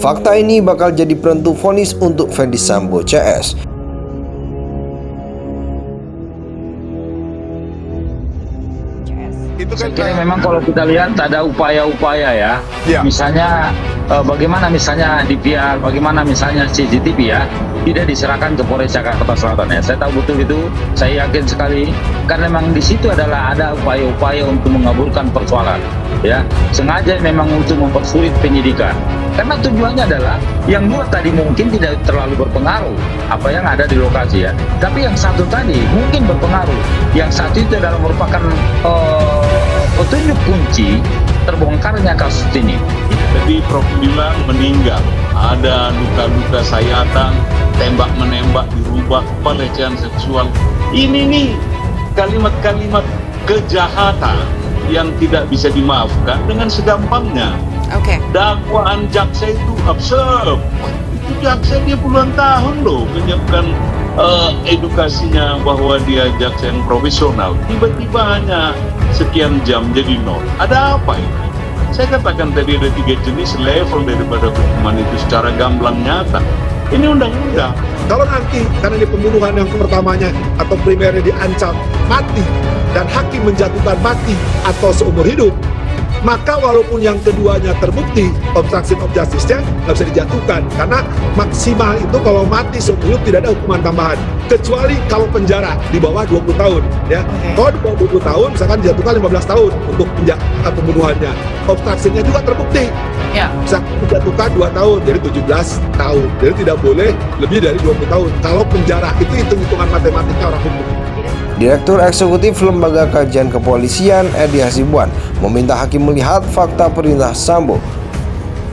Fakta ini bakal jadi penentu vonis untuk Ferdy Sambo CS. Itu kan Saya kira memang kalau kita lihat ada upaya-upaya ya. Misalnya bagaimana misalnya DVR, bagaimana misalnya CCTV ya, tidak diserahkan ke Polres Jakarta Selatan ya. Saya tahu betul itu, saya yakin sekali karena memang di situ adalah ada upaya-upaya untuk mengaburkan persoalan ya. Sengaja memang untuk mempersulit penyidikan. Karena tujuannya adalah yang dua tadi mungkin tidak terlalu berpengaruh apa yang ada di lokasi ya. Tapi yang satu tadi mungkin berpengaruh. Yang satu itu adalah merupakan petunjuk kunci terbongkarnya kasus ini. Jadi Prof bilang meninggal, ada luka-luka sayatan, tembak menembak, dirubah, pelecehan seksual. Ini nih kalimat-kalimat kejahatan yang tidak bisa dimaafkan dengan segampangnya. Dakwaan jaksa itu absurd. Itu jaksa dia puluhan tahun loh menyiapkan edukasinya bahwa dia jaksa yang profesional. Tiba-tiba hanya sekian jam jadi nol. Ada apa ini? Saya katakan tadi ada 3 jenis level daripada hukuman itu secara gamblang nyata. Ini undang-undang. kalau nanti karena ini pembunuhan yang pertamanya atau primernya diancam mati dan hakim menjatuhkan mati atau seumur hidup, maka walaupun yang keduanya terbukti obstruction of justice-nya nggak bisa dijatuhkan karena maksimal itu kalau mati seumur hidup tidak ada hukuman tambahan kecuali kalau penjara di bawah 20 tahun ya. Kalau di bawah 20 tahun misalkan dijatuhkan 15 tahun untuk pembunuhannya. Obstruction-nya juga terbukti bisa dijatuhkan 2 tahun jadi 17 tahun, jadi tidak boleh lebih dari 20 tahun kalau penjara. Itu hitung-hitungan matematika orang hukum. Direktur Eksekutif Lembaga Kajian Kepolisian Edi Hasibuan meminta hakim melihat fakta perintah Sambo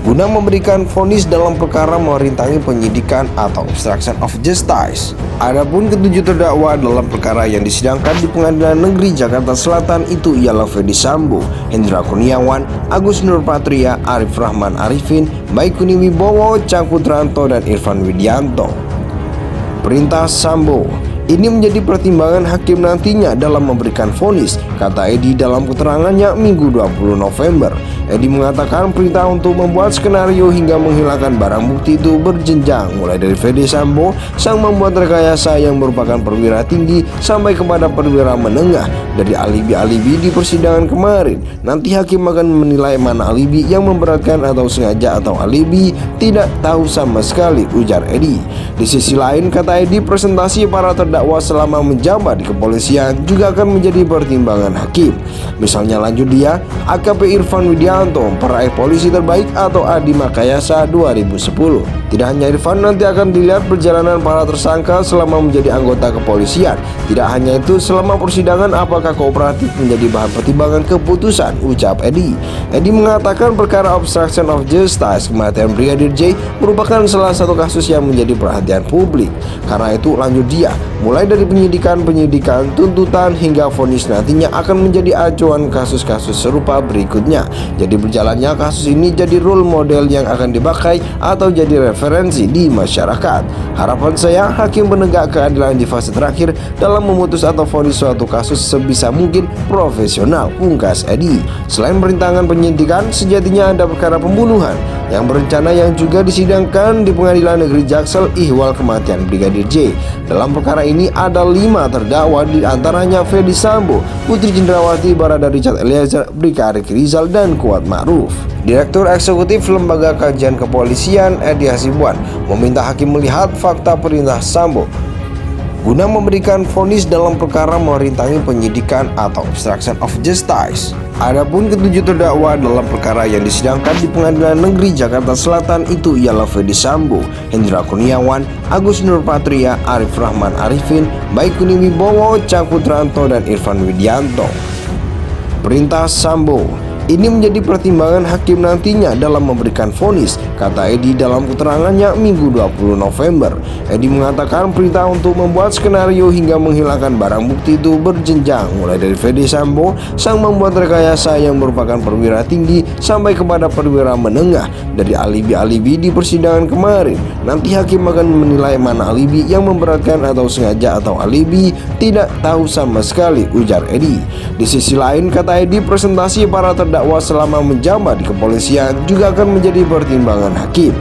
guna memberikan vonis dalam perkara merintangi penyidikan atau obstruction of justice. Adapun ketujuh terdakwa dalam perkara yang disidangkan di Pengadilan Negeri Jakarta Selatan itu ialah Ferdy Sambo, Hendra Kurniawan, Agus Nurpatria, Arif Rahman Arifin, Baikuni Wibowo, Cang Putranto, dan Irfan Widianto. Perintah Sambo ini menjadi pertimbangan hakim nantinya dalam memberikan vonis, kata Edi dalam keterangannya Minggu 20 November. Edi mengatakan perintah untuk membuat skenario hingga menghilangkan barang bukti itu berjenjang, mulai dari Ferdy Sambo, sang membuat rekayasa yang merupakan perwira tinggi, sampai kepada perwira menengah. Dari alibi-alibi di persidangan kemarin, nanti hakim akan menilai mana alibi yang memberatkan atau sengaja atau alibi tidak tahu sama sekali, ujar Edi. Di sisi lain, kata Edi, presentasi para terdakwa selama menjabat di kepolisian juga akan menjadi pertimbangan hakim. Misalnya lanjut dia, AKP Irfan Widianto, peraih polisi terbaik atau Adi Makayasa 2010. Tidak hanya Irfan, nanti akan dilihat perjalanan para tersangka selama menjadi anggota kepolisian. Tidak hanya itu, selama persidangan apakah kooperatif menjadi bahan pertimbangan keputusan, ucap Edi. Edi mengatakan perkara obstruction of justice kematian Brigadir J merupakan salah satu kasus yang menjadi perhatian publik. Karena itu lanjut dia, mulai dari penyidikan, tuntutan hingga vonis nantinya akan menjadi acuan kasus-kasus serupa berikutnya. Jadi berjalannya kasus ini jadi role model yang akan dipakai atau jadi referensi di masyarakat. Harapan saya hakim penegak keadilan di fase terakhir dalam memutus atau vonis suatu kasus sebisa mungkin profesional, pungkas Edi. Selain perintangan penyidikan, sejatinya ada perkara pembunuhan yang berencana yang juga disidangkan di Pengadilan Negeri Jaksel ihwal kematian Brigadir J. Dalam perkara ini ada 5 terdakwa, di antaranya Ferdy Sambo, Putri Cendrawati, Barada Richard Eliezer, Brigadier Riki Rizal, dan Kuat Ma'ruf. Direktur Eksekutif Lembaga Kajian Kepolisian Edi Hasibuan meminta hakim melihat fakta perintah Sambo guna memberikan vonis dalam perkara merintangi penyidikan atau obstruction of justice. Adapun ketujuh terdakwa dalam perkara yang disidangkan di Pengadilan Negeri Jakarta Selatan itu ialah Ferdy Sambo, Hendra Kurniawan, Agus Nurpatria, Arif Rahman Arifin, Baikuni Wibowo, Cang Putranto, dan Irfan Widianto. Perintah Sambo ini menjadi pertimbangan hakim nantinya dalam memberikan vonis, kata Edi dalam keterangannya Minggu 20 November. Edi mengatakan perintah untuk membuat skenario hingga menghilangkan barang bukti itu berjenjang, mulai dari Ferdy Sambo, sang membuat rekayasa yang merupakan perwira tinggi, sampai kepada perwira menengah. Dari alibi-alibi di persidangan kemarin, nanti hakim akan menilai mana alibi yang memberatkan atau sengaja atau alibi tidak tahu sama sekali, ujar Edi. Di sisi lain, kata Edi, presentasi para terdakwa selama menjabat di kepolisian juga akan menjadi pertimbangan hakim.